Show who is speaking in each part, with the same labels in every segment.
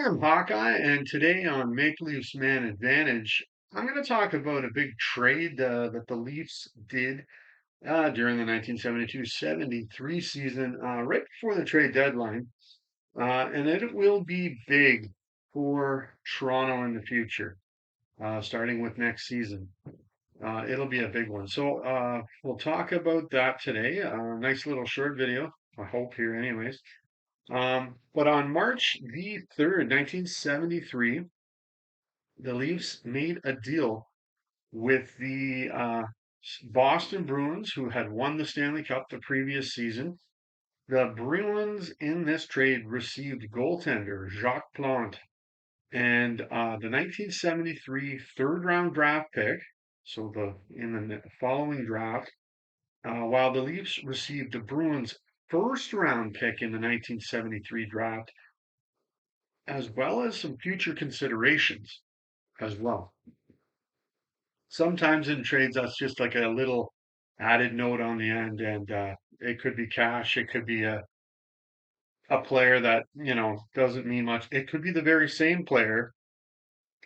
Speaker 1: I'm Hawkeye, and today on Maple Leafs Man Advantage, I'm going to talk about a big trade that the Leafs did during the 1972-73 season, right before the trade deadline, and it will be big for Toronto in the future, starting with next season. It'll be a big one. So we'll talk about that today. Nice little short video, I hope here, anyways. But on March the 3rd, 1973, the Leafs made a deal with the Boston Bruins, who had won the Stanley Cup the previous season. The Bruins in this trade received goaltender Jacques Plante and the 1973 third round draft pick. So the following draft, while the Leafs received the Bruins first round pick in the 1973 draft, as well as some future considerations as well. Sometimes in trades, that's just like a little added note on the end, and it could be cash, it could be a player that doesn't mean much. It could be the very same player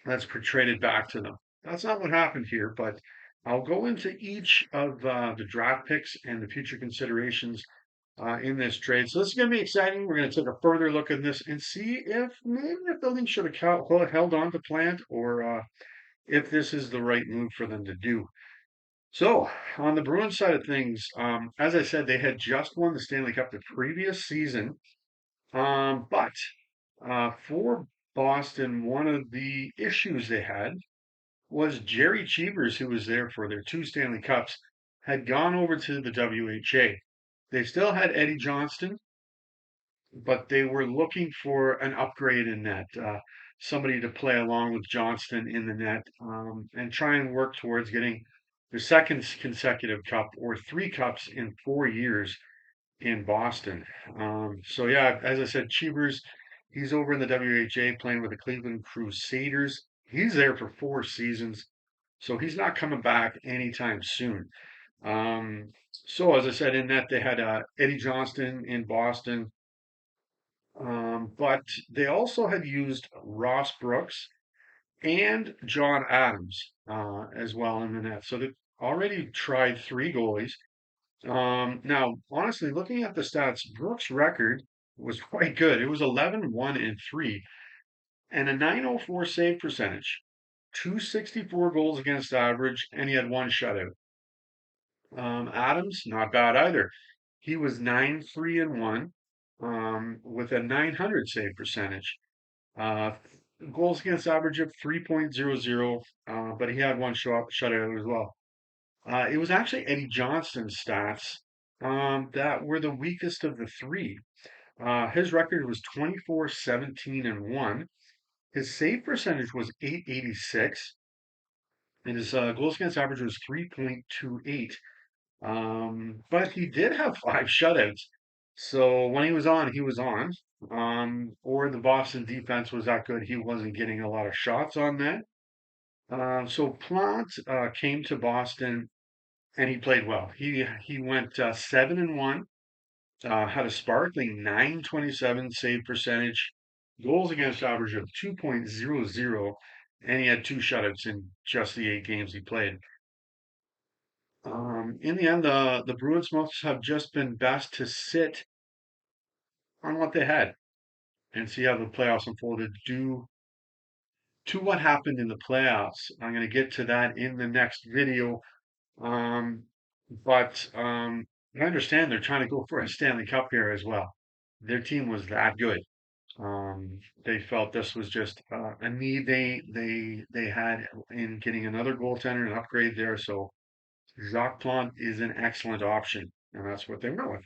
Speaker 1: that's traded back to them. That's not what happened here, but I'll go into each of the draft picks and the future considerations in this trade. So this is going to be exciting. We're going to take a further look at this and see if maybe if the Leafs should have held on to Plant, or if this is the right move for them to do. So on the Bruins side of things, as I said, they had just won the Stanley Cup the previous season, but for Boston, one of the issues they had was Jerry Cheevers, who was there for their two Stanley Cups, had gone over to the WHA. They still had Eddie Johnston, but they were looking for an upgrade in net, somebody to play along with Johnston in the net, and try and work towards getting their second consecutive cup or three cups in 4 years in Boston. So yeah, as I said, Cheevers, he's over in the WHA playing with the Cleveland Crusaders. He's there for 4 seasons, so he's not coming back anytime soon. So as I said, in that they had Eddie Johnston in Boston, but they also had used Ross Brooks and John Adams as well in the net. So they've already tried three goalies. Now, honestly, looking at the stats, Brooks' record was quite good. It was 11-1-3 and a 904 save percentage, 264 goals against average, and he had one shutout. Adams, not bad either. He was 9-3-1 with a 900 save percentage. Uh, Goals against average of 3.00, but he had one shutout as well. It was actually Eddie Johnston's stats that were the weakest of the three. His record was 24-17-1. His save percentage was 886, and his goals against average was 3.28. But he did have five shutouts. So when he was on, he was on. Or the Boston defense was that good, he wasn't getting a lot of shots on that. So Plant came to Boston and he played well. He went 7-1, had a sparkling 927 save percentage, goals against average of 2.00, and he had two shutouts in just the 8 games he played. In the end, the Bruins must have just been best to sit on what they had and see how the playoffs unfolded due to what happened in the playoffs. I'm going to get to that in the next video. Um, but I understand they're trying to go for a Stanley Cup here as well. Their team was that good. They felt this was just a need they had in getting another goaltender and upgrade there. So Jacques Plante is an excellent option, and that's what they went with.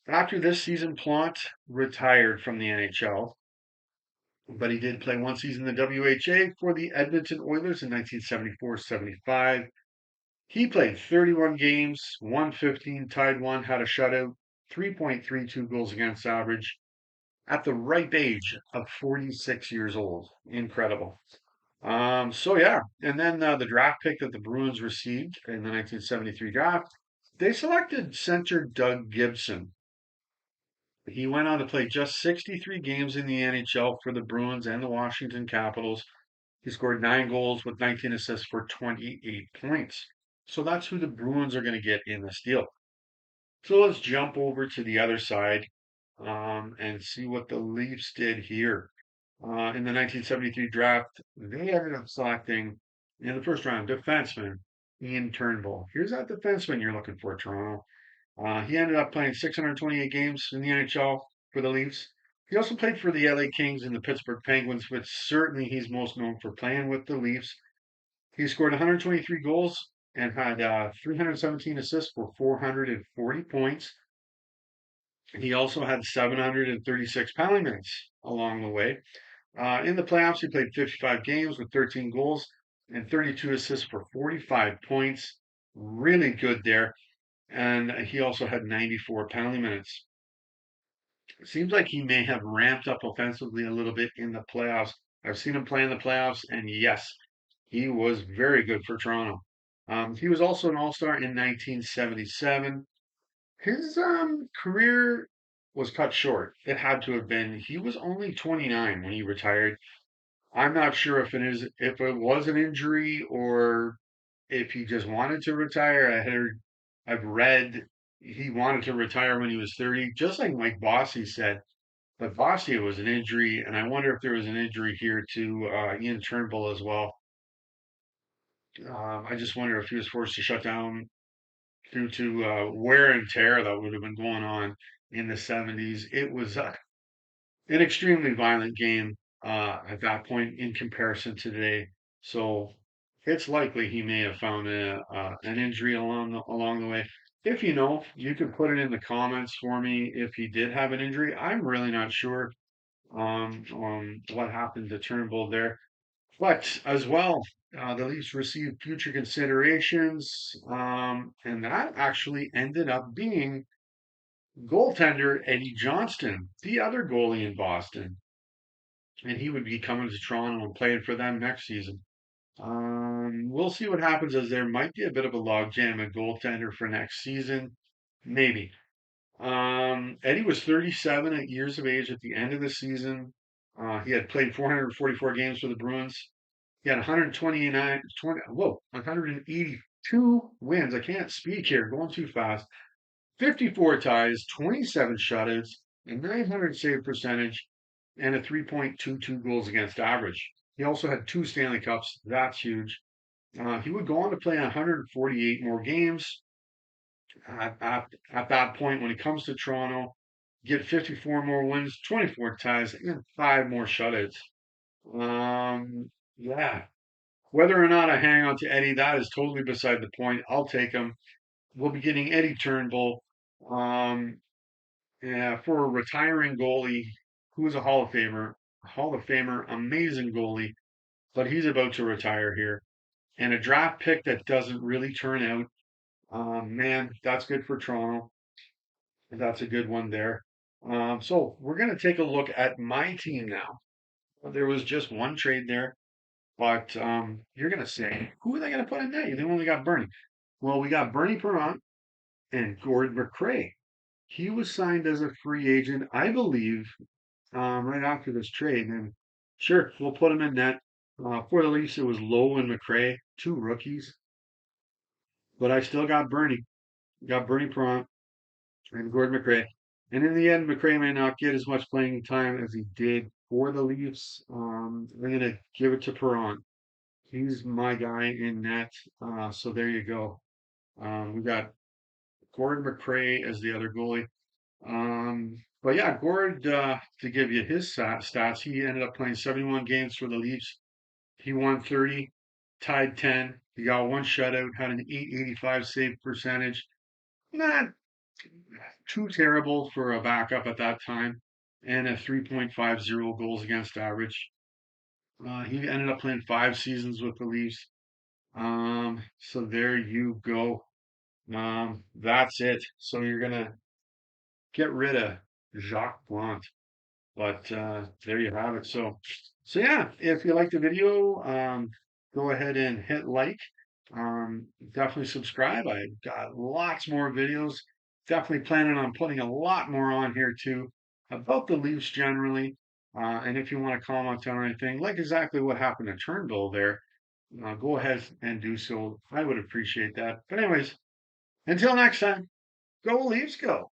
Speaker 1: After this season, Plante retired from the NHL, but he did play one season in the WHA for the Edmonton Oilers in 1974-75. He played 31 games, won 15, tied one, had a shutout, 3.32 goals against average at the ripe age of 46 years old. Incredible. So yeah, and then the draft pick that the Bruins received in the 1973 draft, they selected center Doug Gibson. He went on to play just 63 games in the NHL for the Bruins and the Washington Capitals. He scored 9 goals with 19 assists for 28 points. So that's who the Bruins are going to get in this deal. So let's jump over to the other side and see what the Leafs did here. In the 1973 draft, they ended up selecting in the first round defenseman Ian Turnbull. Here's that defenseman you're looking for, Toronto. He ended up playing 628 games in the NHL for the Leafs. He also played for the LA Kings and the Pittsburgh Penguins, but certainly he's most known for playing with the Leafs. He scored 123 goals and had 317 assists for 440 points. He also had 736 penalty minutes along the way. In the playoffs, he played 55 games with 13 goals and 32 assists for 45 points. Really good there. And he also had 94 penalty minutes. It seems like he may have ramped up offensively a little bit in the playoffs. I've seen him play in the playoffs, and yes, he was very good for Toronto. He was also an All Star in 1977. His career was cut short. It had to have been. He was only 29 when he retired. I'm not sure if it was an injury or if he just wanted to retire. I've read he wanted to retire when he was 30, just like Mike Bossy said. But Bossy was an injury, and I wonder if there was an injury here to Ian Turnbull as well. I just wonder if he was forced to shut down due to wear and tear that would have been going on in the 70s. It was an extremely violent game at that point in comparison to today. So it's likely he may have found an injury along the way. If you know, you could put it in the comments for me if he did have an injury. I'm really not sure on what happened to Turnbull there. But as well, the Leafs received future considerations, and that actually ended up being goaltender Eddie Johnston, the other goalie in Boston, and he would be coming to Toronto and playing for them next season. We'll see what happens as there might be a bit of a logjam at goaltender for next season, maybe. Eddie was 37 years of age at the end of the season. He had played 444 games for the Bruins. He had 182 wins. I can't speak here, going too fast. 54 ties, 27 shutouts, a 900 save percentage, and a 3.22 goals against average. He also had 2 Stanley Cups. That's huge. He would go on to play 148 more games at that point when he comes to Toronto, get 54 more wins, 24 ties, and 5 more shutouts. Yeah. Whether or not I hang on to Eddie, that is totally beside the point. I'll take him. We'll be getting Eddie Turnbull. Um, yeah, for a retiring goalie who is a Hall of Famer, amazing goalie, but he's about to retire here. And a draft pick that doesn't really turn out. Man, that's good for Toronto. That's a good one there. So we're going to take a look at my team now. There was just one trade there, but you're going to say, who are they going to put in there? They only got Bernie. Well, we got Bernie Perrant and Gord McCrae. He was signed as a free agent, I believe, right after this trade. And sure, we'll put him in net. For the Leafs, it was Lowe and McCrae, 2 rookies. But I still got Bernie. Got Bernie Perrant and Gord McCrae. And in the end, McCrae may not get as much playing time as he did for the Leafs. I'm going to give it to Perrant. He's my guy in net. So there you go. We got Gord McCrae as the other goalie. But yeah, Gord, to give you his stats, he ended up playing 71 games for the Leafs. He won 30, tied 10. He got 1 shutout, had an 885 save percentage. Not too terrible for a backup at that time, and a 3.50 goals against average. He ended up playing 5 seasons with the Leafs. So there you go. That's it. So you're gonna get rid of Jacques Plante. But there you have it. So yeah, if you like the video, go ahead and hit like. Definitely subscribe. I got lots more videos definitely planning on putting a lot more on here too about the Leafs generally. And if you want to comment on anything, like exactly what happened to Turnbull there, go ahead and do so. I would appreciate that. But anyways, until next time, go Leafs, go.